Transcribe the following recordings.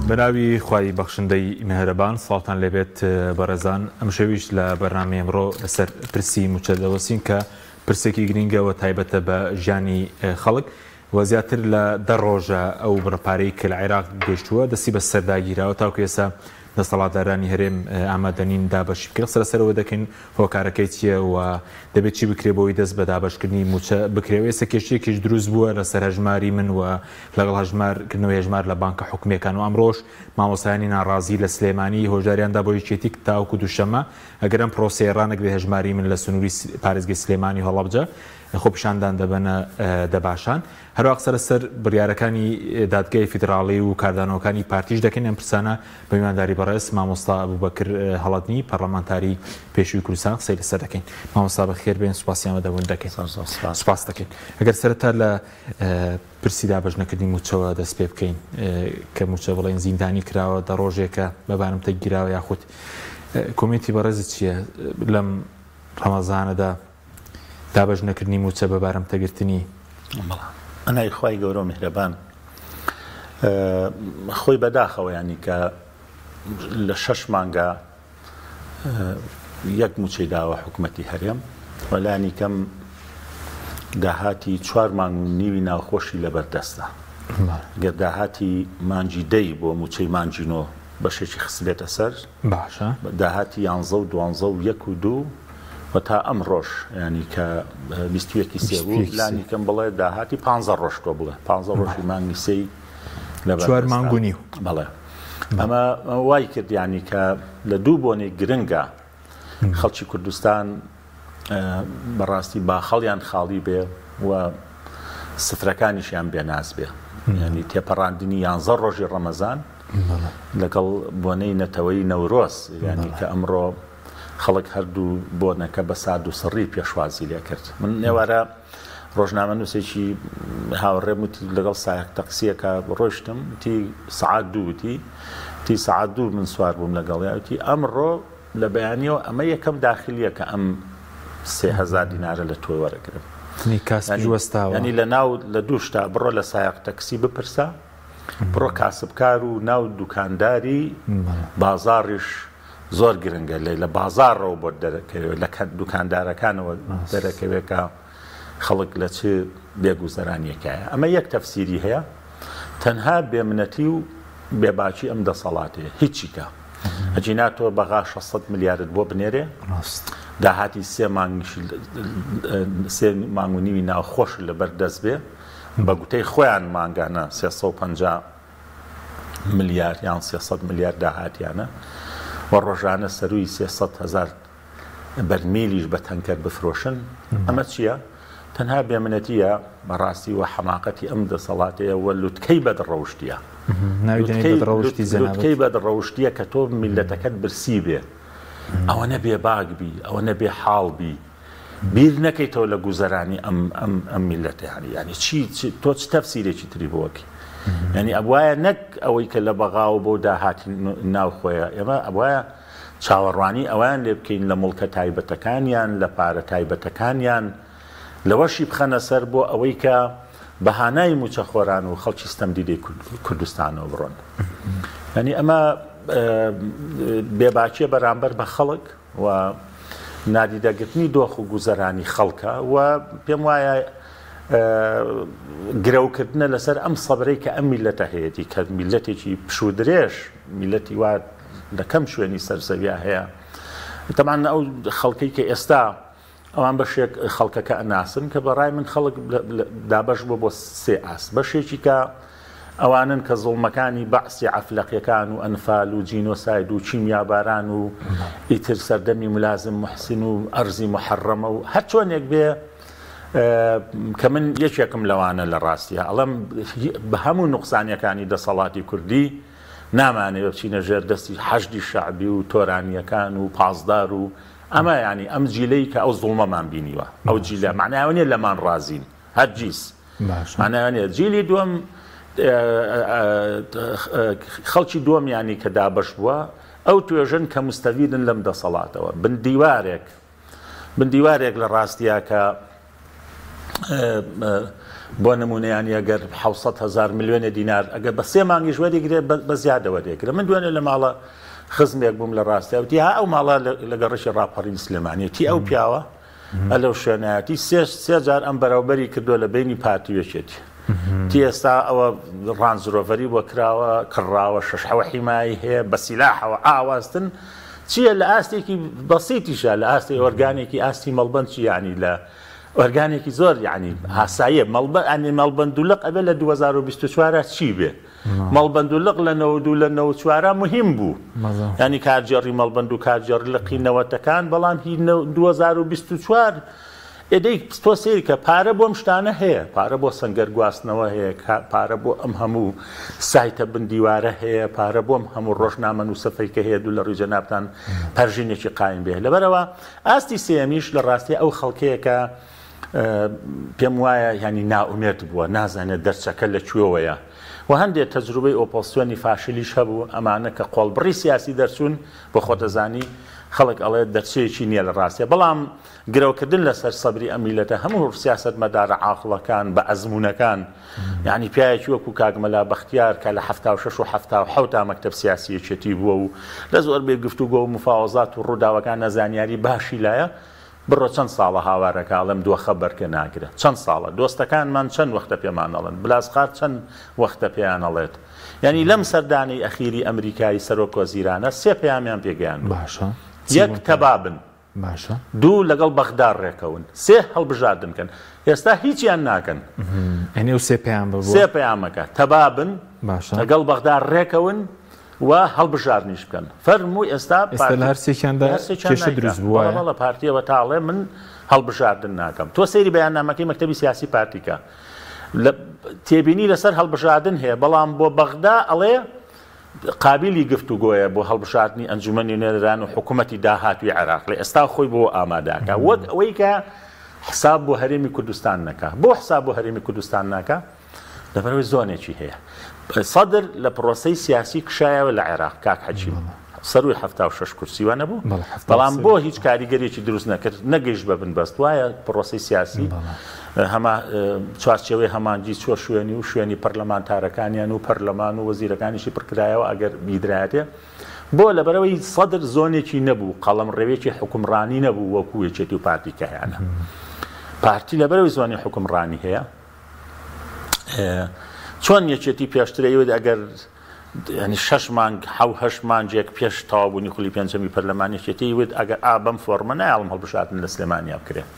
بەناوی خوای بەخشندەی مێهرەبان ساڵتان لێبێت بەڕێزان ئەم شەویش لە بەرنامە ئەمڕۆ لەسەر پرسی موچەدەوەسین کە پرسێکی گرنگەوە تایبەتە بە ژیانی خەڵک و زیاتر لە دە ڕۆژە ئەو بڕپارەی کە لە عێراق گەشتووە دەستی بە سەرداگیراوە تاوکو ئێستا دەسەڵاتدارانی هەرێم ئامادەنین دابەشی بکرێت سەرەسەرەوە دەکەین هۆکارەکەی چییە و دەبێت چی بکرێ بۆی دەست بە دابەشکردنی موچە بکرێەوە ئێستا کێشەیەکیش دروست بووە لەسەر هەژماری من و لەگەڵ هەژمارکردنەوەی هەژمار لە بانکە حکومەکان و ئەمڕۆژ مامۆستایانی ناڕازی لە سلێمانی هۆژاریاندا بۆ یەکێتی تاوکو دووشەمە ئەگەر ئەم پرۆسەیە ڕانەگرێ هەژماری من لە سنووری پارێزگای سلێمانی هەڵەبجە خۆ پیشاندان دەبەنە دەباشان هەروەک سەرسەر بڕیارەکانی دادگای فیدراڵی و کاردانەوەکانی پارتیش دەکەن ئەم پرسانە بە میوانداری بەڕێز مامۆستا ئەبوبەکر هەڵەدنی پەرلەمانتاری پێشووی کوردستان قسەی لەسەر دەکەین مامۆستا بەخێر بێن سوپاسیان بەدەبوون دەکەین سوپاس دەکەین ئەگەر سەرەتا لە پرسی دابەشنەکردنی موچەوە دەست پێ بکەین کە موچە بڵێن زیندانی کراوە دە ڕۆژێکە بەبارم تەگیراوە یاخود کۆمێتی بەڕێزت چییە لەم ڕەمەزانەدا دابەشنەکردنی موچە بەبارم تەگرتنی ئەنای خوای گەورە میهرەبان خۆی بەداخەوە ینی کە لە 6 مانگە یەک موچەی داوە حکومەتی هەرێم وەلانی کەم داهاتی 4 مانگ و نیوی ناوخۆشی لەبەردەستە گەر داهاتی مانجی دەی بۆ موچەی مانجینۆ بەشێکی خسبێتە سەر باشە داهاتی 11 و 12 و 1 و 2 و تا ئەم ڕۆژ ینی کە 21 سێ بوو لانی کەم بڵێ داهاتی 15 ڕۆژ تۆ بڵێ 15 ڕۆژی مانگی سێی لەبەر 4 مانگ و نیو بەڵێ ئەمە وای کرد ینی کە لە دوو بۆنێک گرنگە خەڵکی کوردستان بەڕاستی باخەڵیان خاڵی بێ و سفرەکانیشیان بێناز بێ ینی تێپەڕاندنی 11 ڕۆژی ڕەمەزان لەگەڵ بۆنەی نەتەوەی نەورۆز ینی کە ئەمڕۆ خەڵک هەردوو بۆنەکە بە ساد و سڕی پێشوازی لێ کرد من نێوارە ڕۆژنامە نووسێکی هاوڕێم وتی لەگەڵ سایق تەقسیەکە ڕۆشتم تی سعات دووتی تی سعات دوو من سوار بووم لەگەڵیاوتی ئەمڕۆ لە بەیانیەوە ئەمە یەکەم داخلیە کە ئەم 3000 دینارە لە تۆی وەرەگرم ینی لە ناو لە دووشتا بڕۆ لە سایق تەکسی بپرسە بڕۆ کاسبکار و ناو دوکانداری بازاڕیش زۆر گرنگە لە بازارڕەوە بۆ دەرەکەوێت لە دوکاندارەکانەوە دەرەکەوێت کە خەڵک لە چ بێگوزەرانیەکایە ئەمە یەک تەفسیری هەیە تەنها بێمنەتی و بێباچی ئەم دەسەڵاتەیە هیچیکە ئەجیناتۆ بەغا 600 میلیارد بۆ بنێرێ داهاتی 3 مانگ و نیوی ناوخۆش لەبەر دەست بێ بە گوتەی خۆیان مانگانە 350 میلیارد یان 300 میلیارد داهاتیانە و ڕۆژانە سەروی 300,000 بەرمیلیش بە تەنکەر بفرۆشن ئەمە چییە؟ تەنها بێمنەتیە بەڕاستی و حەماقەتی ئەم دەسەڵاتەیە و لوتکەی بەدڕەوشتیە لوتکەی بەدڕەوشتیە کە تۆ میلەتەکەت برسی بێ ئەوە نەبێ باگ بی ئەوە نەبێ حاڵ بی بیر نەکەیتەوە لە گوزەرانی ئەم میلەتە ینی تۆ چ تەفسیرێکی تری بۆکە ینی ئەبوایە نەک ئەوەی کە لە بەغاوە بۆ داهاتی ناوخۆیە ئێمە ئەبوایە چاوەڕوانی ئەویان لێ بکەین لە مڵکە تایبەتەکانیان لە پارە تایبەتەکانیان لەوەشی بخەنە سەر بۆ ئەوەی کە بەهانای موچەخۆران و خەڵکی ستەمدیدەی کوردستانەوە بڕۆن ینی ئەمە بێباچیە بەرامبەر بە خەڵک و نادیدەگرتنی دۆخ و گوزەرانی خەڵکە و پێم وایە گرەوکردنە لەسەر ئەم سەبرەی کە ئەم میلەتە هەیەی کە میلەتێکی پشودرێژ میلەتی وا لە کەم شوێنی سەرزەویە هەیە تەمان ئەو خەڵکەی کە ئێستا ئەوان بەشێک خەڵکەکە ئەناسن کە بەڕای من خەڵک دابەش بۆ 3 ئاس بەشێکی کە ئەوانن کە زوڵمەکانی بەعسی عەفلەقیەکان و ئەنفال و جینۆساید و چیمیاباران و ئیتر سەردەمی ملازم محسین و ئەرزی محەڕەمە و هەر چۆنێک بێ کە من یەکێکم لەوانە لە ڕاستیە ئەڵەم بە هەموو نوقسانیەکانی دەسەڵاتی کوردی نامانێ بچینە ژێر دەستی حەشدی شەعبی و تۆرانیەکان و پازدار و ئەمە ینی ئەم جیلەی کە ئەو زوڵمەمان بینیوە ئەو جیلە معناوێنێ لەمان ڕازین هەرگیز معناوێنێ جیلی دووەم خەڵکی دووەم ینی کە دابەش بووە ئەو توێژن کە مستەویدن لەم دەسەڵاتەوە بندیوارێک لە ڕاستیە کە بۆ نمونەیانی ئەگەر 700,000 ملیۆنە دینار ئەگەر بە 3 مانگیش وەرێگرێت بە زیادە وەرێگرێت. من دوێنێ لە ماڵە خزمێک بووم لە ڕاستیاوتی ها ئەو ماڵە لەگە ڕشی ڕاپەڕین سلێمانیەتی ئەو پیاوە ئەلەو شوێنایەتی سێ جار ئەم بەراوبەری کردووە لە بینی پارتیوێکێتی تی ئێستا ئەوە ڕانزۆڤەری بۆ کراوە کڕاوە 6 حیمایی هەیە بە سیلاحەوە ئاواستن چییە لە ئاستێکی بەسیتیشە لە ئاستی ئۆرگانێکی ئاستی مەڵبەند چی یانی لە ئۆرگانێکی زۆر یعنی هاساییە ئەنی مەڵبەندولق ئەبێ لە 2024 چی بێ مەڵبەندولق لە 92 لە 94 مهم بوو ینی کارجێڕی مەڵبەند و کارجێڕلقی نەوەتەکان بەڵام هی 2024 ئێدەی تۆ سێری کە پارە بۆم شتانە هەیە پارە بۆ سەنگەر گواستنەوە هەیە پارە بۆ ئەم هەموو سایتە بندیوارە هەیە پارە بۆم هەموو ڕۆژنامە نووسەفەی کە هەیە دوو لە ڕووی جەنابتان پەرژینێکی قایم بێ لەبەرەوە ئاستی سێمیش لە ڕاستی ئەو خەڵکەیەکە پێم وایە ینی ناومێت بووە نازانێت دەرچەکە لەکوێوەیە و هەندێک تەجروبەی ئۆپۆزسیۆنی فاشلیش هەبوو ئەمانە کە قۆڵبڕی سیاسی دەرچوون بۆ خۆتەزانی خەڵک ئەڵێ دەرچەیەکی نییە لە ڕاستیە بەڵام گرەوکردن لەسەر سەبری ئەم میلەتە هەموو سیاست مەدارە عاقڵەکان بە ئەزمونونەکان یعنی پیاوێکی وەکو کاگمەلا بەختیار کە لە 76 و 77 تا مەکتەب سیاسیەکێتی بووە و لە زۆر بێ گفتوگۆ و مفاوەزات و ڕووداوەکان نەزانیاری باشی لایە بڕۆ چەند ساڵە هاوارەکە ئەڵێم دووە خەبەرکە ناگرێت چەند ساڵە دۆستەکانمان چەند وەختە پێمان ئەڵێن بلاسقات چەند وەختە پێیان ئەڵێت یعنی لەم سەردانەی ئەخیری ئەمریکایی سەرۆک وەزیرانە سێ پەیامیان پێگەیان باشە یەک تەبابن باشە دوو لەگەڵ بەغدار ڕێکەون سێ هەڵبژاردنکەن ئێستا هیچیان ناکەن ئەنێ و سێ پەیام بوو سێ پەیامەکە تەبابن باشە لەگەڵ بەغدار ڕێکەون و هەڵبژارنیش بکەن فەرمووی ئێستا لە هەر سێکیاندا کێشە دروست بووە لە پارتیەوە تاڵێ من هەڵبژاردن ناکەم تۆ سەیری بەیاننامەکەی مەکتەبی سیاسی پارتیکە تێبینی لەسەر هەڵبژاردن هەیە بەڵام بۆ بەغدا ئەڵێ قابلی گفتوگۆیە بۆ هەڵبژاردننی ئەنجومەنی نێران و حکوومەتی داهاتوی عێراق لە ئێستا خۆی بۆ ئاماداکە وەک ئەوەی کە حساب بۆ هەرێمی کوردستان نەکە بۆ حساب بۆ هەرێمی کوردستان ناکە لەبەرەوەی زۆنێکی هەیە سەدر لە پرۆسەی سیاسی کشایەوە لە عێراق کاک حەجیم سەروی 76 کورسیوە نەبوو بەڵام بۆ هیچ کاریگەریەکی دروست نەکرد نەگەیشت بە بنبەست وایە پرۆسەی سیاسی هەما چوارچێوەی هەمانجی چۆ شوێنی و شوێنی پەرلەمانتارەکانیان و پەرلەمان و وەزیرەکانیشی پڕکرایەوە ئەگەر بیدرایەتێ بۆ لەبەرەوەی سەدر زۆنێکی نەبوو قەڵەم ڕێوێکی حکومڕانی نەبوو وەکو یەکێتی و پارتیکەیانە پارتی لەبەرەوەی زۆنی حکومڕانی هەیە چۆن یەکێتی پێشترەوێت ئەگەر ینی 6 مانگ 7 مانجێک پێش تەواوبوونی خولی پێنجەمی پەرلەمانێکێتی وێت ئەگەر ئابەم فۆرمە نایڵم هەڵبژاردن لە سلێمانیا بکرێت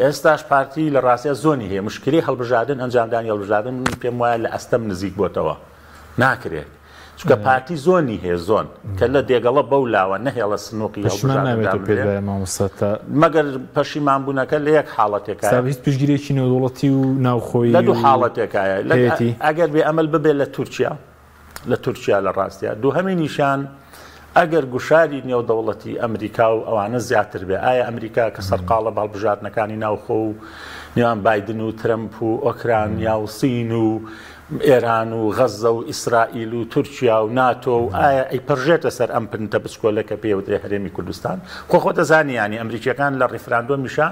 ئێستاش پارتی لە ڕاستیە زۆنی هەیە مشکلی هەڵبژاردن ئەنجامدانی هەڵبژاردن پێم وایە لە ئەستەم نزیک بۆتەوە ناکرێت چونکە پارتی زۆنی هەیە زۆن کە لە دێگەڵە بەو لاوە نەهێڵە سنووقی مەگەر پەشیمانبوونەکە لە یەک حاڵەتێکە هیچ پشگیرێکی نێودوڵەتی و ناوخۆی لە دوو حاڵەتێکایە ئەگەر بێ ئەمەل ببێ لە تورکیا لە ڕاستیە دووهەمی نیشان ئەگەر گوشاری نێودەوڵەتی ئەمریکا و ئەوانە زیاتر بێ ئایا ئەمریکا کە سەرقاڵە هەڵبژاردنەکانی ناوخۆ و نێوان بایدن و ترەمپ و ئۆکرانیا و سین و ئێران و غەزە و ئیسرائیل و تورکیا و ناتۆ و ئایا ئەیپەرژێتە سەر ئەم پنتە بچکۆلەکە پێوترێ هەرێمی کوردستان خۆ دەزانی ینی ئەمریکیەکان لە ڕیفراندۆمیشە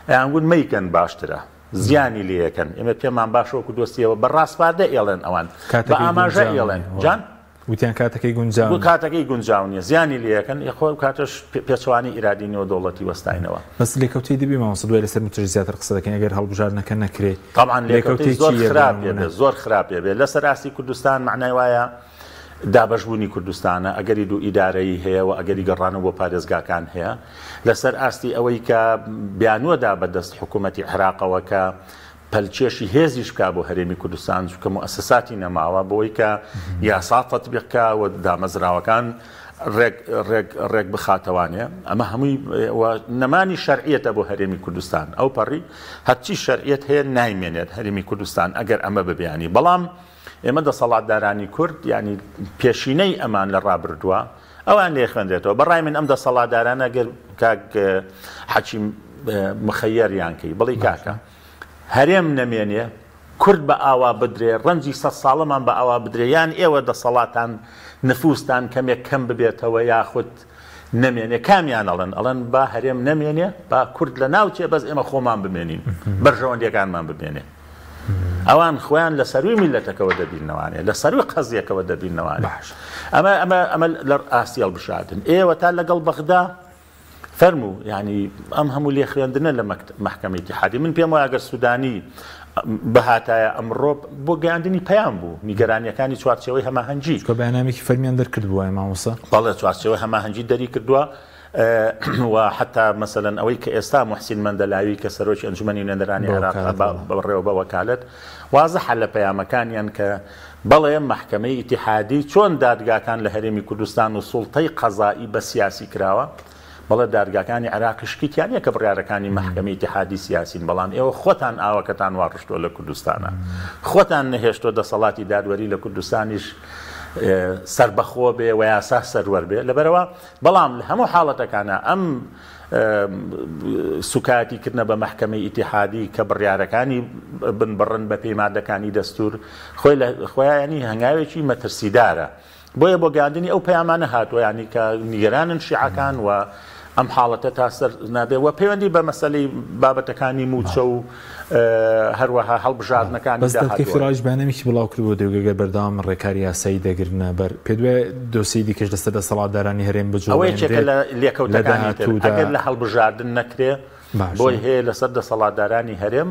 ئەیانگوون مەیکەن باشترە زیانی لێەکەن ئێمە پێمان باشەوەکو دۆستیەوە بە ڕاستپادە ئێڵێن ئەوان بە ئاماژە ئێڵێن جان وتیان کاتەکەی گونجاو کاتەکەی گونجاو نیە زیانی لێەکەن یخۆ کاتەش پێچوانی ئیرادی نێودەوڵەتی وەستاینەوە بەس لێکەوتی دەبی مامۆستا دوای لەسەر متر زیاتر قسە دەکەین ئەگەر هەڵبژاردنەکە نەکرێت طبعاً لێکەوتی زۆر خراپێ بێ لەسەر ئاستی کوردستان معنای وایە دابەشبوونی کوردستانە ئەگەری دوو ئیدارەیی هەیە و ئەگەری گەڕانە بۆ پارێزگاکان هەیە لەسەر ئاستی ئەوەی کە بیانوەدا بەدەست حکوومەتی عێراقەوە کە پەلچێشی هێزیش بکا بۆ هەرێمی کوردستان چونکە موسساتی نەماوە بۆی کە یاسا تەطبیق بکا و دامەزراوەکان ڕێک بخاتەوانێ ئەمە هەمووی نەمانی شەرعیەتە بۆ هەرێمی کوردستان ئەو پەڕی هەرچی شەرعیەت هەیە نایمێنێت هەرێمی کوردستان ئەگەر ئەمە ببیانی بەڵام ئێمە دەسەڵاتدارانی کورد ینی پێشینەی ئەمان لە ڕابردووە ئەوان لێ خوێندرێتەوە بەڕای من ئەم دەسەڵاتدارانە گەر کاک حەکیم مخەیەریانکەی بڵی کاکە هەرێم نەمێنێ کورد بە ئاوا بدرێ ڕەنجی 100 ساڵەمان بە ئاوا بدرێ یان ئێوە دەسەڵاتان نفوستان کەمێک کەم ببێتەوە یاخود نمێنێ کامیان ئەڵەن با هەرێم نەمێنێ با کورد لە ناوچێ بەس ئێمە خۆمان بمێنین بەرژەوەندیەکانمان بمێنێ ئەوان خۆیان لە سەروی میلەتەکەەوە دەبینەوانێ لە سەروی قەزیەکەەوە دەبینەوانێ ئەمە لە ئاستی هەڵبژاردن ئێوە تا لەگەڵ بەغدا فەرموو ینی ئەم هەموو لێ خوێندنە لە محکەمەی اتحادیە من پێم وایە ئەگەر سوودانی بەهاتایە ئەمڕۆ بۆ گەیاندنی پەیام بوو نیگەرانیەکانی چوارچێوەی هەماهەنگی کە بەیانامێکی فەرمیان دەرکرد بووە مامۆستا بەڵێ چوارچێوەی هەماهەنگی دەری کردووە و حتا مەسەلەن ئەوەی کە ئێستا موحسین مەندەلاوی کە سەرۆکی ئەنجومەنی نوێنەرانی عێراق بەڕێوە بە وەکالەت وازەحە لە پەیامەکانیان کە بەڵێ محکەمەی ئیتیحادی چۆن دادگاکان لە هەرێمی کوردستان و سوڵتەی قەزایی بە سیاسی کراوە بەڵێ دادگاکانی عێراق شکیتیان یەکە بڕیارەکانی محکەمەی ئیتیحادی سیاسین بەڵام ئێوە خۆتان ئاوەکەتان واڕشتۆ لە کوردستانە خۆتان نەهێشتۆ دەسەڵاتی دادوەری لە کوردستانیش سربەخۆ بێ و یاسا سەروەر بێ لەبەرەوە بەڵام لە هەموو حاڵەتەکانە ئەم سوکاتیکردنە بە محکەمەی ئیتیحادی کە بڕیارەکانی بنبڕن بە پەیماندەکانی دەستور خۆیانی هەنگاوێکی مەترسیدارە بۆیە بۆ گەاندنی ئەو پەیامانە هاتووە ینی کە نیگەرانن شیعەکان و ئەم حاڵەتە تا سەر نابێ و پەیوەندی بە مەسەلەی بابەتەکانی موچە و هەروەها هەڵبژاردنەکانی فراج بەیانامێکی بڵاو کرد بۆ دەوگەگەر بەردەوام ڕێکاری یاسایی دەگرنە بەر پێ دوێ دۆسی دیکەش دەستە دەسەڵاتدارانی هەرێم بجۆ ئەوەی چێکە لە لێکەوتەکانی ئەگەر لە هەڵبژاردن نەکرێ بۆی هەیە لەسەر دەسەڵاتدارانی هەرێم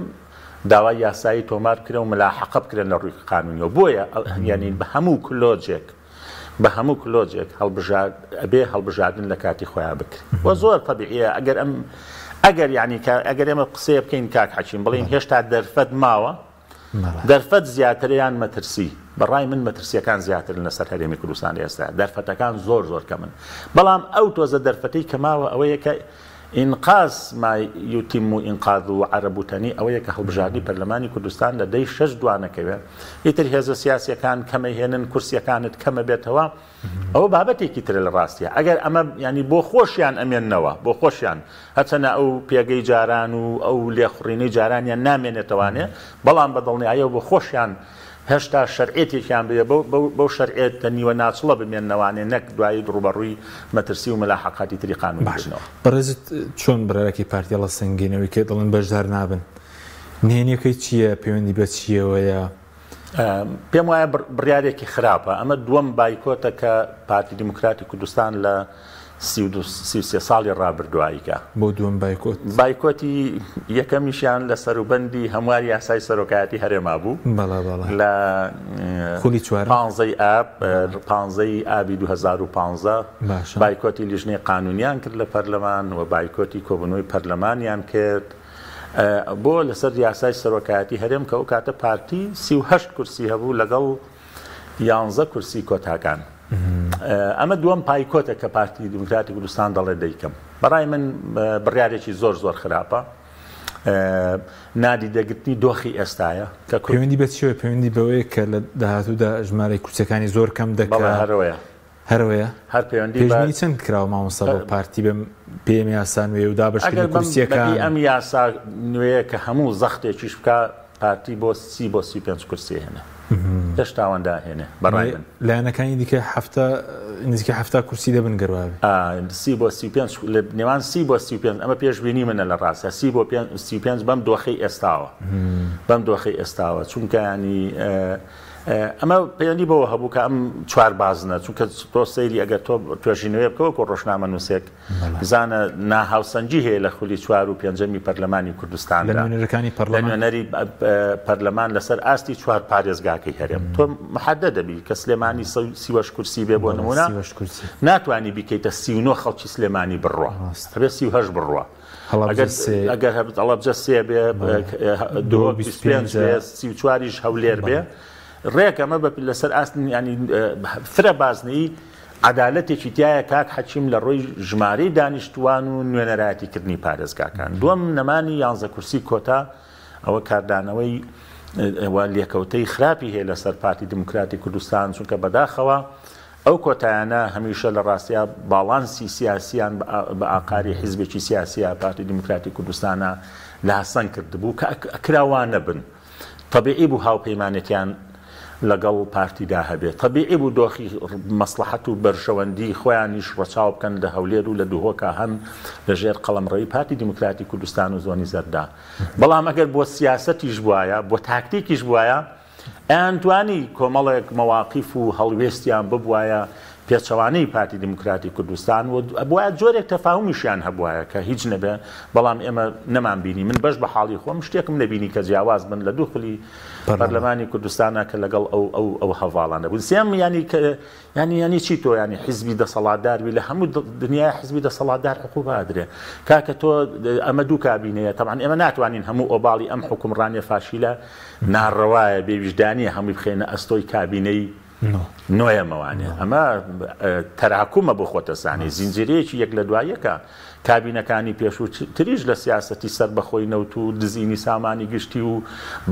داوای یاسایی تۆمار کرێ و ملاحەقە بکرێن لە ڕووی قانونیەوە بۆیە ینی بە هەموو کلۆجێک بە هەموو کلۆجێک ئەبێ هەڵبژاردن لە کاتی خۆیان بکرێت وە زۆر طبیعیە ئەگەر ینی ئەگەر ئێمە قسەیە بکەین کاک حەکیم بڵین هێشتا دەرفەت ماوە دەرفەت زیاتریان مەترسی بەڕای من مەترسیەکان زیاتر لەسەر هەرێمی کوردستان ئێستا دەرفەتەکان زۆر کەمن بەڵام ئەو تۆزە دەرفەتەی کەماوە ئەوەیە کە ئینقاذ ما یوتیم و ئینقاذ و عەرەبوتەنی ئەوەیە کە هەڵبژاردنی پەرلەمانی کوردستان لە دەی 6 دوانەکەوێت ئیتر هێزە سیاسیەکان کەمەهێنن کورسیەکانت کەمە بێتەوە ئەوە بابەتێکی ترە لە ڕاستیە ئەگەر ئەمە ینی بۆ خۆشیان ئەمێننەوە بۆ خۆشیان هەچەنە ئەو پێگەی جاران و ئەو لێخڕینەی جارانیان نامێنێتەوانێ بەڵام بەدڵنیایە بۆ خۆشیان هێشتا شەرعێتێکیان بێ بەو شەرعێتە نیوە ناچڵە بمێننەوانێ نەک دوایی ڕوبەڕووی مەترسی و مەلاحەقاتی تری قانون باشنەوە بەڕێزت چۆن بەرەکی پارتیەڵە سنگینەوەی کە دڵن بەشدار نابن نهێنیەکەی چییە پەیوەندی بە چیەوەیە پێم وایە بڕیارێکی خراپە ئەمە دووەم بایکۆتە کە پارتی دیموکراتی کوردستان لە 33 ساڵی ڕابردواییکە بۆ دووەم بایکۆتی یەکەمیشیان لە سەروبەندی هەمواری یاسای سەرۆکایەتی هەرێما بوو لە خولی 15 ئابی 2015 بایکۆتی لیژنەی قانونیان کرد لە پەرلەمان و بایکۆتی کۆبوونەوەی پەرلەمانیان کرد بۆ لەسەر یاسای سەرۆکایەتی هەرێم کە ئەو کاتە پارتی 38 کورسی هەبوو لەگەڵ 11 کورسی کۆتاکان ئەمە دووەم پایکۆتە کە پارتی دیموکراتی کوردستان دەڵێ دەیکەم بەڕای من بڕیارێکی زۆر خراپە نادی دەگرتنی دۆخی ئێستایە کە پەیوەندی بە چیەوە پەیوەندی بەوەیە کە لە داهاتوودا ژمارەی کورسەکانی زۆر کەم دەکات هەروەیە هەر پەیوەندی پێشبینی چەند کراوە مامۆستا بۆ پارتی بە پێم یاسا نوێ و دابەشکردنی کورسیەکان ئەم یاسا نوێیە کە هەموو زەختێکیش بکە پارتی بۆ 35 کورسی هێنە دەشتاوەندا هێنێ بەڕای من لایەنەکانی دیکە نزیکە 70 کورسی دەبن گەڕاوێ 35 لە نێوان 35 ئەمە پێشبینی منە لە ڕاستە 35 بەم دۆخەی ئێستاوە چونکە ینی ئەمە پەیوەندی بەوە هەبوو کە ئەم چوار بازنە چونکە تۆ سەیری ئەگەر تۆ توێژینەوەی بکەوە کۆ ڕۆژنامە نووسێک بزانە ناهاوسەنجی هەیە لە خولی 4 و 5 پەرلەمانی کوردستاندا لە نوێنەرەکانی نوێنەری پەرلەمان لەسەر ئاستی 4 پارێزگاکەی هەرێم تۆ محەددە دەبی کە سلێمانی 30 کورسی بێ بۆ نمونە ناتوانانی بیکەیتە 39 خەڵکی سلێمانی بڕوە هەبێ 38 بڕوە ئەگەر هەڵەبجە سێ بێ 24 هەولێر بێ ڕێک ئەمە لەسەر ئاستن ینی فرە بازنەی عەدالەتێکی تایە کاک حەکیم لە ڕۆی ژمارەی دانیشتوان و نوێنەرایەتیکردنی پارێزگاکان دووەم نەمانی 11 کورسی کۆتا ئەوە کاردانەوەی لێکەوتەی خراپی هەیە لەسەر پارتی دیموکراتی کوردستان چونکە بەداخەوە ئەو کۆتایانە هەمیشە لە ڕاستیە باڵانسی سیاسیان بە ئاقاری حیزبێکی سیاسیە پارتی دیموکراتی کوردستانە لاسەن کردبوو کە ئەکراوانە بن طبیعی بوو هاوپەیمانێتیان لەگەڵ پارتیدا هەبێت تەبیعی بوو دۆخی مەسلحەت و بەرژەوەندی خۆیانیش ڕەچاو بکەن لە هەولێر و لە دووهۆکە هەن لەژێر قەڵەمڕەوی پارتی دیموکراتی کوردستان و زۆنی زەردا بەڵام ئەگەر بۆ سیاسەتیش بووایە بۆ تاکتیکیش بووایە ئەیانتوانی کۆمەڵێک مەواقیف و هەڵوێستیان ببوایە پێچەوانەی پارتی دیموکراتی کوردستان و بوایە جۆرێک تەفاهمیشیان هەبوایە کە هیچ نەبێ بەڵام ئێمە نەمان بینی من بەش بە حاڵی خۆم شتێکم نەبینی کە جیاواز بن لە دوو خلی پەرلەمانی کوردستانە کە لەگەڵ ئەو هەڤاڵانە بوون سێم ینی چی تۆ ینی حیزبی دەسەڵاتدار بی لە هەموو دنیای حیزبی دەسەڵاتدار حقوق ئادرێ کاکە تۆ ئەمە دوو کابینەیە طبعا ئێمە ناتوانین هەموو ئۆباڵی ئەم حکومڕانیە فاشیلە ناڕەوایە بێویژدانیە هەمووی بخێنە ئەستۆی کابینەی نۆیەمەوانێ ئەمە تەراکومە بۆ خۆتەسانی زینجیرەیەکی یەک لە دوایەکە کابینەکانی پێش و تریش لە سیاسەتی سەر بەخۆی نەوت و دزینی سامانی گشتی و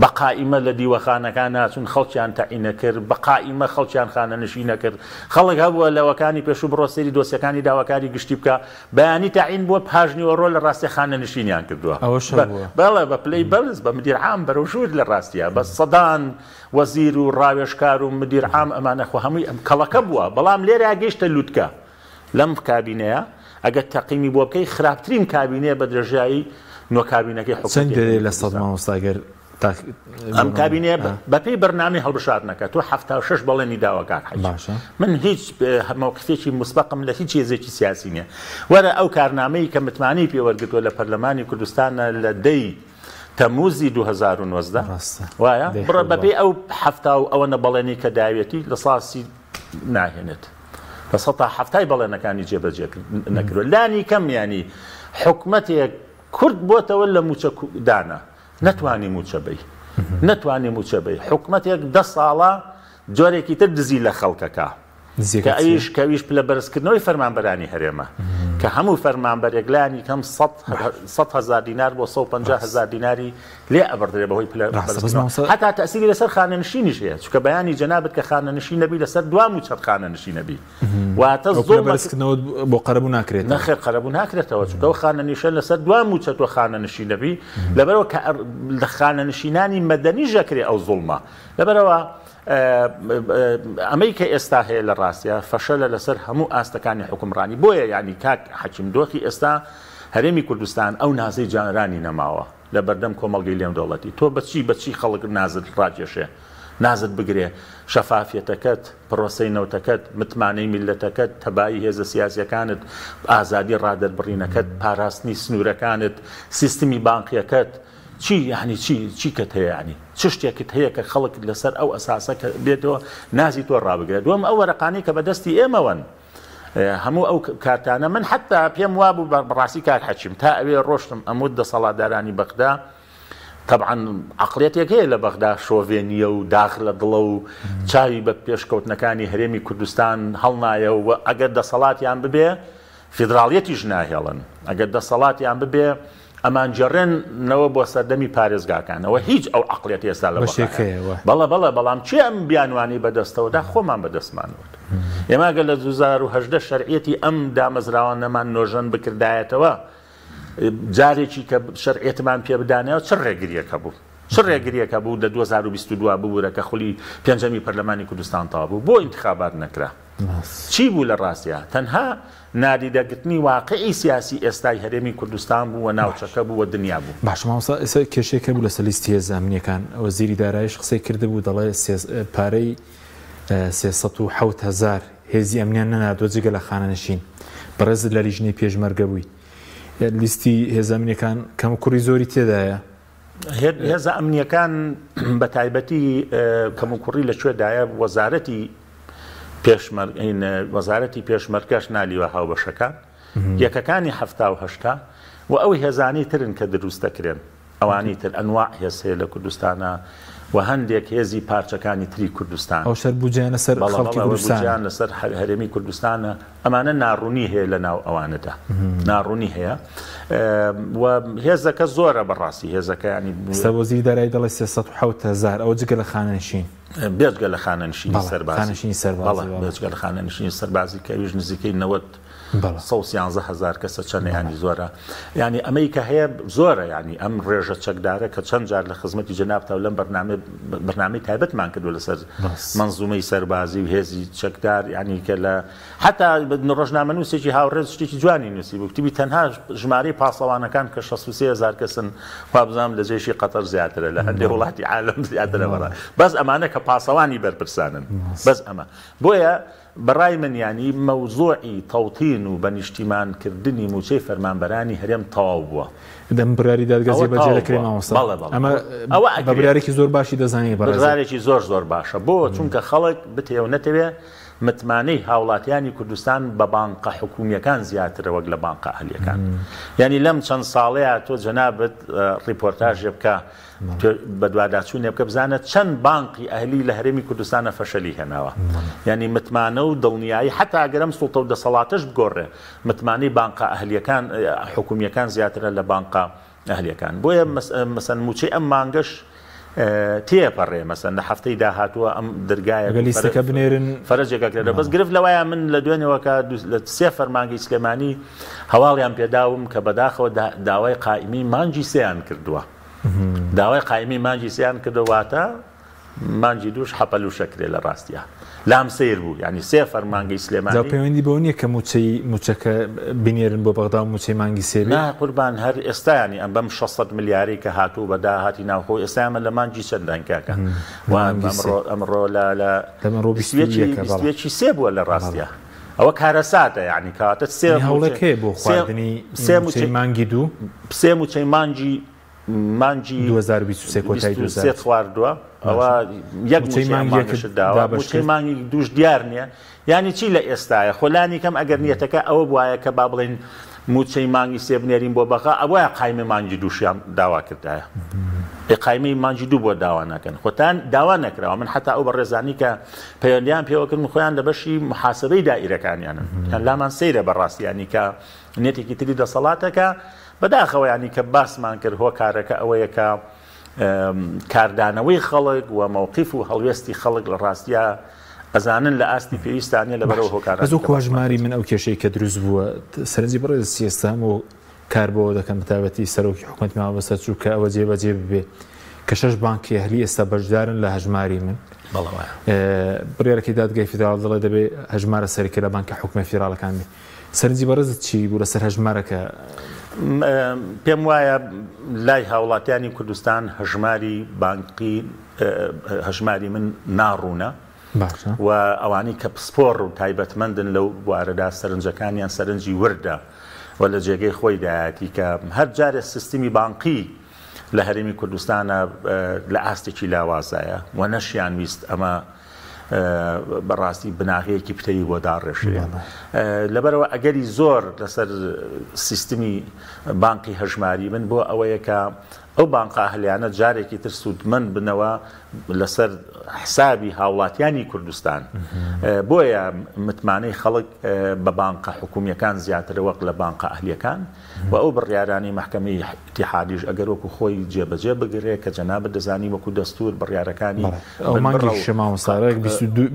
بەقائیمە لە دیوەخانەکان ناچون خەڵکیان تەعینە کرد بەقائیمە خەڵکیان خانە نشینە کرد خەڵک هەبووە لەوەکانی پێش و بڕۆ سەری دۆسیەکانی داواکاری گشتی بکە بەیانی تەعین بووە پاژنیوەڕۆ لە ڕاستی خانە نشینیان کردووە بەڵێ بە پلەی بەرز بە مدیر عام بەرەو ژوور لە ڕاستیە بە سەدان وەزیر و ڕاوێژکار و مدیر عام ئەمانە خۆ هەمووی ئەم کەڵەکە بووە بەڵام لێرە گەیشتە لووتکە لەم کابینەیە ئەگەر تەقیمی بۆ بکەی خراپترین کابینەیە بە درێژایی نۆ کابینەکەی حکومەت لە سەد مامۆستاگەر ئەم کابینەیە بەپێی بەرنامەی هەڵبژاردنەکە تۆ 76 بەڵێنی داواکار من هیچ موقفێکی مسبقم لە هیچ هێزێکی سیاسی نییە وەرە ئەو کارنامەی کە متمانەی پێوەرگتووە لە پەرلەمانی کوردستانە لە دەی تەموزی 2019 وایە بڕە بەپێی ئەو هەفتا و ئەوەنە بەڵێنی کە داوێتی لە ساسی ناهێنێت بە 170 بەڵێنەکانی جێبەجێ نەکردووە لانی کەم ینی حکومەتێک کورد بۆتەوە لە موچە دانا نەتوانی موچەبەی حکومەتێک 10 ساڵە جۆرێکی تر دزی لە خەڵکەکە کە ئەویش کەویش پلە بەرزکردنەوەی فەرمانبەرانی هەرێمە کە هەموو فەرمانبەرێک لانی کەم 100,000 دینار بۆ 150,000 دیناری لێ ئەبڕدرێ بەهۆی پلە بەرزکردنەوە هەتا تەسیری لەسەر خانەنشینیش هەیە چونکە بەیانی جەنابەت کە خانەنشین نەبی لەسەر دوام و چەند خانەنشین نەبی واتە زۆر بەرزکردنەوە بۆ قەرەبوو ناکرێت نەخێر قەرەبوو ناکرێتەوە چونکە ئەو خانەنیشە لەسەر دوام و چەتۆ خانەنشین نەبی لەبەرەوە کە لە خانەنشینانی مەدەنی ژەکرێ ئەو زوڵمە لەبەرەوە ئەمریکا ئێستا هەیە لە ڕاستیە فەشەلە لەسەر هەموو ئاستەکانی حکومڕانی بۆیە ینی کاک حەکیم دۆخی ئێستا هەرێمی کوردستان ئەو نازەی جانرانی نەماوە لە بەردەم کۆمەڵگەی لێم دەوڵەتی تۆ بەچی خەڵک نازت ڕاکێشێ نازت بگرێ شەفافیەتەکەت پرۆسەی نەوتەکەت متمانەی میلەتەکەت تەبایی هێزە سیاسیەکانت ئازادی ڕادەربڕینەکەت پاراستنی سنوورەکانت سیستمی بانقیەکەت چی یعنی چی کەت هەیە ینی چ شتێکت هەیە کە خەڵک لەسەر ئەو ئەساسە کە بێتەوە نازی تۆ ڕابگرێت دووەم ئەو وەرەقانەی کە بەدەستی ئێمەوەن هەموو ئەو کارتانە من حتا پێم وابوو بەڕاستی کار حەچیم تا ئەوێ ڕۆشتم ئەموو دەسەڵاتدارانی بەغدا طبعا عقلێتێک هەیە لە بەغدا شۆڤێنیە و داخ لە دڵە و چاوی بە پێشکەوتنەکانی هەرێمی کوردستان هەڵنایە و ئەگەر دەسەڵاتیان ببێ فیدراڵیەتیش ناهێڵن ئەگەر دەسەڵاتیان ببێ ئەمان جێڕێنەوە بۆ سەردەمی پارێزگاکانەوە هیچ ئەو عقلێت ئێستا لە بەڵێ بەڵام چێ ئەم بیانوانی بەدەستەوەدا خۆمان بەدەستمانوت ئێماگە لە 2010 شەرعیەتی ئەم دامەزراوانەمان نۆژەن بکردایەتەوە جارێکی کە شەرعیەتمان پێ بدانەوە چ ڕێگریەکە بوو لە 2022 ببوورە کە خولی پێنجەمی پەرلەمانی کوردستان تاوا بوو بۆ ئینتخابات نەکرا چی بوو لە ڕاستیە تەنها نادیدەگرتنی واقعی سیاسی ئێستای هەرێمی کوردستان بوو و ناوچەکە بوو و دنیا بوو باش مامۆستا ئێستا کێشەیەکە بوو لەسەر لیستی هێزە ئەمنیەکان وەزیری دارایش قسەی کردبوو دەڵێ پارەی 370,000 هێزی ئەمنیان نەنادووە جگە لە خانەنشین بەڕێز لە لیژنەی پێشمەرگە بووی لیستی هێزە ئەمنیەکان کەم کوڕی زۆری تێدایە هێزە ئەمنیەکان بە تایبەتی کەم کوڕی لەکوێدایە وەزارەتی پێشمەرگەش نالیوە هاوبەشەکان یەکەکانی 78 و ئەو هێزانی ترن کە دروستەکرێن ئەوانی تر ئەنواع هێز هەیە لە کوردستانە و هەندێک هێزی پارچەکانی تری کوردستان ئەو شەر بوجیان لەسەر خەڵکی کوردستان لەسەر هەرێمی کوردستانە ئەمانە ناڕوونی هەیە لە ناو ئەوانەدا ناڕوونی هەیە و هێزەکە زۆرە بەڕاستی هێزەکە ینی وەزیری دارایی دەڵێ 370,000 ئەوە جگە لە خانەنشین بێجگە لە خانەنشینی سەربازی بێجگە لە خانەنشینی سەربازی کە ویژ نزیکەی 90 111,000 کەسە چەند ینی زۆرە ینی ئەمەی کە هەیە زۆرە ینی ئەم ڕێژە چەکدارە کە چەند جار لە خزمەتی جەنابتەوە لەم بەرنامەی تایبەتمان کردو لەسەر منزومەی سەربازی و هێزی چەکدار ینی کە لە حتا ڕۆژنامە نووسێکی هاوڕێز شتێکی جوانی نووسی بوو کتیبی تەنها ژمارەی پاسەوانەکان کە 63,000 کەسن وابزانام لە جێشی قەتەر زیاترە لە هەندێک وڵاتی عالم زیاترە بەڕە بەس ئەمانە کە پاسەوانی بەرپرسانن بەس ئەمە بۆیە بەڕای من ینی مەوزوعی تەوتین و بەنیشتیمانکردنی موچەی فەرمانبەرانی هەرێم تەواو بووە دەم بڕیاری دادگەزی بەجێ دەکرێت مامۆستا ئەمە بە بڕیارێکی زۆر باشی دەزانێت بڕیارێکی زۆر باشە بۆ چونکە خەڵک بتێ و نەتەوێ متمانەی هاوڵاتیانی کوردستان بە بانقە حکومیەکان زیاترە وەک لە بانقە ئەهلیەکان ینی لەم چەند ساڵەیە تۆ جەنابەت ڕیپۆرتاژێ بکە بە دوواداچوونێ بکە بزانە چەند بانقی ئەهلی لە هەرێمی کوردستانە فەشەلی هێناوە ینی متمانە و دڵنیایی حتا ئەگەرم سوڵتە و دەسەڵاتش بگۆڕێ متمانەی بانقە ئەهلیەکان حکومیەکان زیاترە لە بانقە ئەهلیەکان بۆیە مەسەن موچەی ئەم مانگەش تێپەڕێ مەسەن لە هەفتەی داهاتووە ئەم دەرگایە لیستەکە بنێرن فەرجێکە لە بەس گرفت لەوەیە من لە دوێنەوەکە لە سێ فەرمانگەی سلێمانی هەواڵیان پێداوم کە بەداخەوە داوای قائیمی مانجی سێیان کردووە داوای قائیمی مانجی سێیان کردوواتە مانجی دووش حەپەل و شەکرێ لە ڕاستیە لام سیر بوو ینی سێ فەرمانگەی سلێمانی پەیوەندی بەوە نییە کە موچەکە بنێرن بۆ بەغدا و موچەی مانگی سێ نا قوربان هەر ئێستایانی ئەم بەم 600 ملیاری کە هاتوو بە داهاتی ناوخۆ ئێستامە لە مانجی چەندانکاکە ئەمڕۆ لە سێ بووە لە ڕاستیە ئەوە کارەساتە یعنی کاتە سێ هەوڵەکەی بۆ خواردنی موچەی مانگی دوو سێ موچەی مانجی 2023 کۆتایی 2023 خواردووە ئەوە یەک مانگێکش داوە موچەی مانگی دووش دیار نییە ینی چی لە ئێستاە خۆلانی کەم ئەگەر نیەتەکە ئەوە بواە کە با بڵێن موچەی مانگی سێ بنێرین بۆ بەخا ئەوە قایمە مانجی دووشیان داوا کردایە قایمەی مانجی دوو بۆ داوا ناکەن خۆتان داوا نەکراوە من حتا ئەو بە ڕێزانی کە پەیوەندیان پێوەکردن خۆیان لە بەشی محاسبەی دائیرەکانیانن لامان سەیرە بەڕاستیانی کە نێتێکی تری دەسەڵاتەکە بەداخەوە ینی کە باسمان کرد هۆ کارەکە ئەوەیە کە کاردانەوەی خەڵک و مەوقیف و هەڵوێستی خەڵک لە ڕاستیە ئەزانن لە ئاستی پێویستانە لەبەرەوە هۆکارە زۆ کواژماری من ئەو کێشەی کە دروست بووە سەرنجی بەڕێز سیێستام و کار بۆ دەکەم بەتابەتی سەرۆکی حکوومەتی ماوە بەسەر چوو کە ئەوە جێبەجێ ببێ کە 6 بانکی ئەهلی ئێستا بەشدارن لە هەژماری من بڕیارەکەی دادگای فیدراڵ دەڵێ دەبێ هەژمارە سەرکە لە بانکە حکومە فیدراڵەکان بێ سەرنجی بەڕێزت چی بوو لەسەر هەژمارەکە پێم وایە لای هاوڵاتیانی کوردستان هەژماری بانقی هەژماری من ناڕوونە و ئەوانی کە پسپۆڕ و تایبەتمەندن لەو بوارەدا سەرنجەکانیان سەرنجی وردە و لە جێگەی خۆی دایەتی کە هەر جارێ سیستمی بانقی لە هەرێمی کوردستانە لە ئاستێکی لاوازایە و نەشیان ویست ئەمە بەڕاستی بناغەیەکی پتەی بۆ داڕێژێ لەبەرەوە ئەگەری زۆر لەسەر سیستمی بانقی هەژماری من بۆ ئەوەیە کە ئەو بانقا هەلیانە جارێکی تر سوودمەند بنەوە لەسەر حسابی هاوڵاتیانی کوردستان بۆیە متمانەی خەڵک بە بانقە حکومیەکان زیاتر وەک لە بانقە ئەهلیەکان و ئەو بڕیارانی محکەمەی ئیتیحادیش ئەگەر وەکو خۆی جێبەجێ بگرێت کە جەنابەت دەزانی وەکو دەستور بڕیارەکانی مانگی شەماوەسارەیەک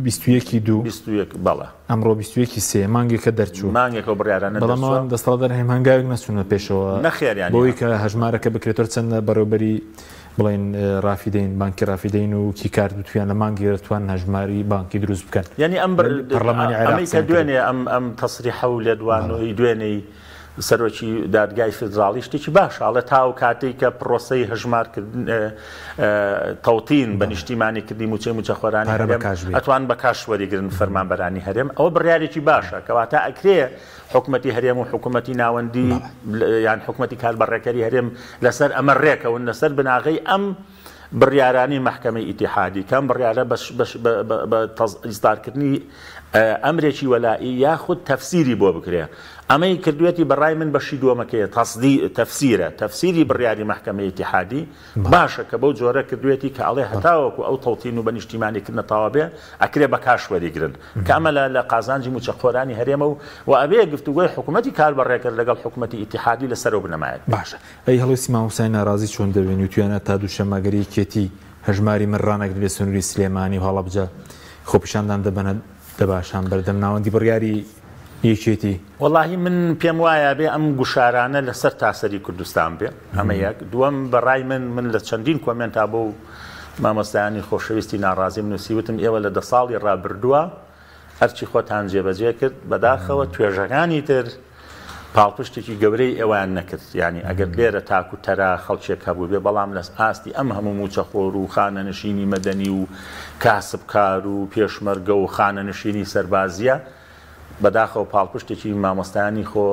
21 بەڵێ ئەمڕۆ 21 سێ مانگێکە دەرچوو مانگێکەوە بڕیارانە بەڵام دەسەڵاتدار هەنگاوێک نەچوونە پێشەوە نەخێریان بۆی کە هەژمارەکە بکرێتەوە چەندە بەڕێوەبەری بڵین ڕافیدەین بانکی ڕافیدەین و کی کار دوتویان لە مانگی دەتوان هەژماری بانکی دروست بکەن یعنی ئەم پەرلەمانی عێراق کە دوێنێ ئەم تەسریح و لە دوانەوەی دوێنەی سەرۆکی دادگای فیدراڵی شتێکی باشە ئەڵێ تاو کاتێک کە پرۆسەی هەژمارکردن تەوتین بە نیشتیمانیکردنی موچە خۆرانی ئەتوان بە کاش وەریگرن فەرمانبەرانی هەرێم ئەوە بڕیارێکی باشە کەواتە ئەکرێ حکوومەتی هەرێم و حکوومەتی ناوەندی یان حکوومەتی کاربەڕێکەری هەرێم لەسەر ئەمە ڕێکەون لەسەر بناغەی ئەم بڕیارانی محکەمەی ئیتیحادی کەم بڕیارە بە ئیزدارکردنی ئەمرێکی وەلایی یاخود تەفسیری بۆ بکرێ ئەمەی کردوێتی بەڕای من بەشی دووەمەکەیە تەفسیری بڕیاری محکەمەی ئیتیحادی باشە کە بەو جۆرە کردوێتی کە ئەڵێ هەتاوەکو ئەو تەوتین و بە نیشتیمانیکردنە تەواو بێ ئەکرێ بە کاش وەریگرن کە ئەمە لە قازانجی موچەخۆرانی هەرێمە و ئەبێ گفتوگۆی حکوومەتی کاربەڕێکرد لەگەڵ حکوومەتی ئیتیحادی لەسەرەوە بنەمایێت باشە ئەی هەڵوێستی مامۆستای ناڕازی چۆن دەبێن و توانە تا دووشەمەگەری کێتی هەژماری من ڕانەگرێت سنووری سلێمانی و هەڵەبجە خۆپیشاندان دەبەنە دەباشان بەردەم ناوەندی بڕیاری یەکێتی واللهی من پێم وایە بێ ئەم گوشارانە لەسەر تاسەری کوردستان بێ ئەمە یەک دووەم بەڕای من لە چەندین کۆمنتا بۆ مامۆستایانی خۆشەویستی ناڕازیم نووسیوتم ئێوە لە 10 ساڵی ڕابردووە هەرچی خۆتان جێبەجێ کرد بەداخەوە توێژەکانی تر پاڵپشتێکی گەورەی ئێوەیان نەکرد ینی ئەگەر لێرە تاکو تەرا خەڵکێک هەبوو بێ بەڵام لەس ئاستی ئەم هەموو موچەخۆر و خانەنشینی مەدەنی و کاسبکار و پێشمەرگە و خانەنشینی سەربازیە بەداخەوە پاڵپشتێکی مامۆستایانی خۆ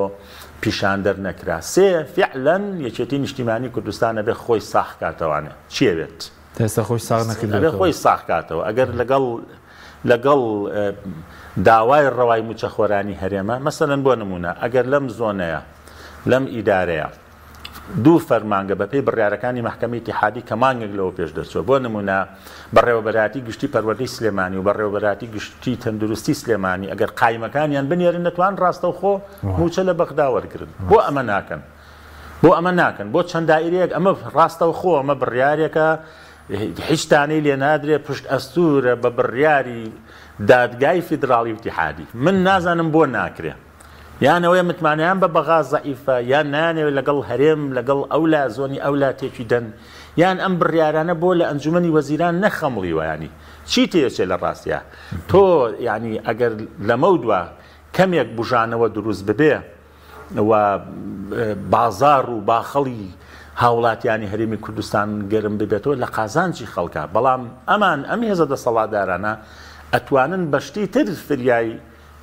پیشاندەر نەکرا سێ فعلەن یەکێتی نیشتیمانی کوردستانە بێ خۆی ساخ کاتەوانێ چیە بێت تێستا خۆی ساغ نەکردێت خۆی ساخ کاتەوە ئەگەر لەگەڵ داوای ڕەوای موچەخۆرانی هەرێمە مەسەلەن بۆ نمونە ئەگەر لەم زۆنەیە لەم ئیدارەیە دوو فەرمانگە بەپێی بڕیارەکانی مەحکەمەی ئیتیحادی کە مانگێک لەوە پێش دەچوە بۆ نمونە بەڕێوەبەراتی گشتی پەروەردەی سلێمانی و بەڕێوەبەراتی گشتی تەندروستی سلێمانی ئەگەر قایمەکانیان بنێرن نەتوان ڕاستەوخۆ موچە لە بەغدا وەرگرن بۆ ئەمە ناکەن بۆ چەند دائیرەیەک ئەمە ڕاستەوخۆ ئەمە بڕیارێکە هیچ تانەی لێ نادرێ پشت ئەستورە بە بڕیاری دادگای فیدراڵی ئیتیحادی من نازانم بۆ ناکرێ یانەوەی متمانیان بە بەغا زەعیفە یان نانەوێت لەگەڵ هەرێم لەگەڵ ئەولا زۆنی ئەولا تێکی دەن یان ئەم بڕیارانە بۆ لە ئەنجومەنی وەزیران نەخەمڵیوە ینی چی تێچێ لە ڕاستیە تۆ ینی ئەگەر لەمە دووە کەمێک بژانەوە دروست ببێ و بازار و باخەڵی هاوڵاتیانی هەرێمی کوردستان گەرم ببێتەوە لە قازانجی خەڵکە بەڵام ئەم هێزە دەسەڵاتدارانە ئەتوانن بەشتی تر فریای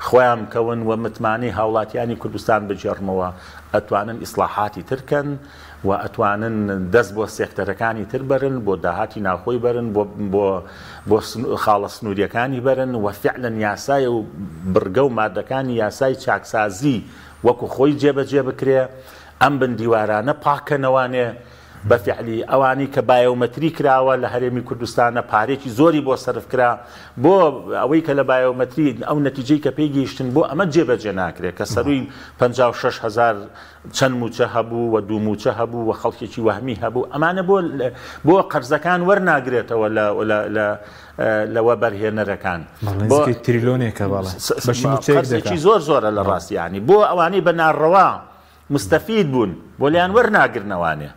خۆیان بکەون و متمانەی هاوڵاتیانی کوردستان بجێڕمەوە ئەتوانن ئیسلاحاتی ترکەن و ئەتوانن دەست بۆ سێکتەرەکانی تر بەرن بۆ داهاتی ناوخۆی بەرن بۆ خاڵە سنووریەکانی بەرن و فعلەن یاسای و بڕگە و مادەکانی یاسای چاکسازی وەکو خۆی جێبەجێ بکرێ ئەم بندیوارانە پاکەنەوانێ بەفعلی ئەوانی کە بایۆمەتری کراوە لە هەرێمی کوردستانە پارێکی زۆری بۆ سەرفکرا بۆ ئەوەی کە لە بایۆمەتری ئەو نەتیجەی کە پێی گەیشتن بۆ ئەمە جێبەجێ ناکرێت کە سەروی 56,000 چەند موچە هەبوو و دوو موچە هەبوو و خەڵکێکی وەهمی هەبوو ئەمانە بۆ قەرزەکان وەرناگرێتەوە لەوە بەرهێنەرەکان تریلۆنێکە قەرزێکی زۆرە لە ڕاستیانی بۆ ئەوانەی بە ناڕەوا مستەفید بوون بۆ لیان وەرناگرنەوانێ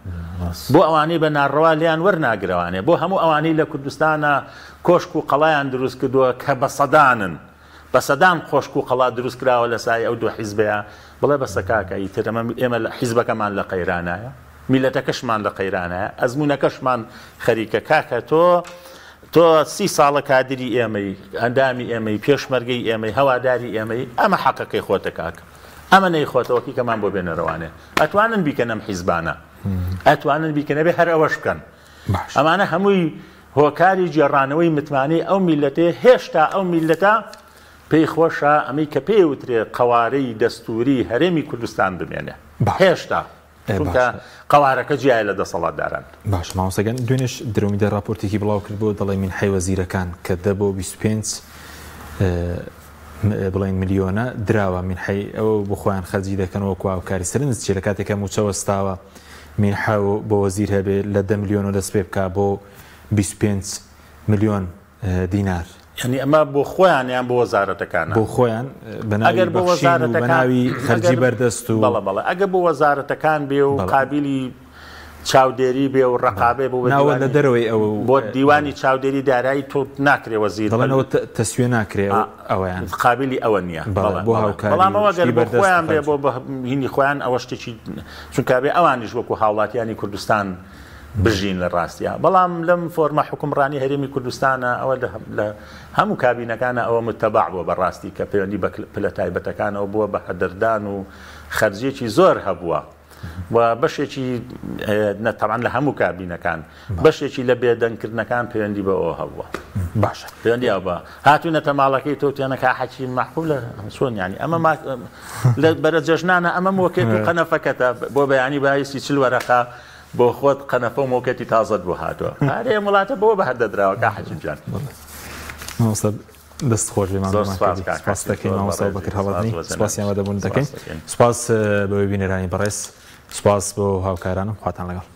بۆ ئەوانەی بە ناڕەوا لیان وەرناگرەوانێ بۆ هەموو ئەوانەی لە کوردستانە کۆشک و قەڵایان دروست کردووە کە بە سەدان خۆشک و قەڵا دروست کراوە لە سای ئەو دوو حیزبەیە بڵێ بە سەکاکە ئیتر ئێمە حیزبەکەمان لە قەیرانایە میلەتەکەشمان لە قەیرانایە ئەزمونەکەشمان خەریکە کاکە تۆ 30 ساڵە کادری ئێمەی ئەندامی ئێمەی پێشمەرگەی ئێمەی هەواداری ئێمەی ئەمە حەقەکەی خۆتە کاکە ئەمە نەیخۆتەوەکی کەمان بۆ بێنەرەوانێ ئەتوانن بیکەن ئەم حیزبانە ئەتوانن بیکەنە بێ هەر ئەوەش بکەن ئەمانە هەمووی هۆکاری جێڕانەوەی متمانەی ئەو میلەتێ هێشتا ئەو میلەتە پێی خۆشە ئەمەی کە پێی وترێ قەوارەی دەستوری هەرێمی کوردستان بمێنێ هێشتا چونکە قەوارەکە جیایە لە دەسەڵاتداران باش مامۆستاگەن دوێنێش درۆمیدە راپۆرتێکی بڵاو کرد بۆ دەڵێ مینحەی وەزیرەکان کە بۆ 25 بڵین میلیۆنە دراوە مینحەی ئەوە بۆ خۆیان خەرجی دەکەنەوە کواوکاری سرنج چێ لە کاتێکە موچەوەستاوە مینحە بۆ وەزیر هەبێ لە 10 میلیۆن و دەست پێ بکە بۆ 25 میلیۆن دینار یعنی ئەمە بۆ خۆیان یان بۆ وەزارەتەکانە بۆ خۆیان بەناوی خەرجی بەردەست و بەڵێ ئەگە بۆ وەزارەتەکان بێ و قابلی چاودێری بێ و ڕقابێ بۆ لە دەرەوەی ئەو بۆ دیوانی چاودێری دارایی تۆ ناکرێ وەزیر دەڵێنەوە تەسوێ ناکرێ ئەویان قابلی ئەوە نییە بەڵام ئەوە گەر بۆ خۆیان بێ بۆ هینی خۆیان ئەوە شتێکی چونکە بێ ئەوانیش وەکو هاوڵاتیانی کوردستان بژین لە ڕاستیە بەڵام لەم فۆرمە حکومڕانی هەرێمی کوردستانە ئەوە لە هەموو کابینەکانە ئەوە متەبع بووە بەڕاستی کە پەیوەندی بە پلە تایبەتەکانەوە بووە بە هەدەردان و خەرجێکی زۆر هەبووە و بەشێکی نەتەوان لە هەموو کابینەکان بەشێکی لە بێدەنگکردنەکان پەیوەندی بەەوە هەبووە باشە پەیوەندی ئەو بە هاتوونەتە ماڵەکەی تۆتیانەکە حەکی مەحبوب لە چۆن ینی ئەمە لە بەرە جەژنانە ئەمە مۆکێت و قەنەفەکەتە بۆ بەیانی بەهایستی 40 وەرەقە بۆ خۆت قەنەفە و مۆکەتی تازەت بۆ هاتووە هەرێ وڵاتە بۆ بە هەردەدراوە کا حەجیجان دەست خۆش بێمانستەکەی مامۆستا بەکرد هەڵەتنی سپاسیان بە دەبوون دەکەین سپاس بەوەی بینێرانی بەڕێز سپاس بۆ هاوکارانم خواتان لەگەڵ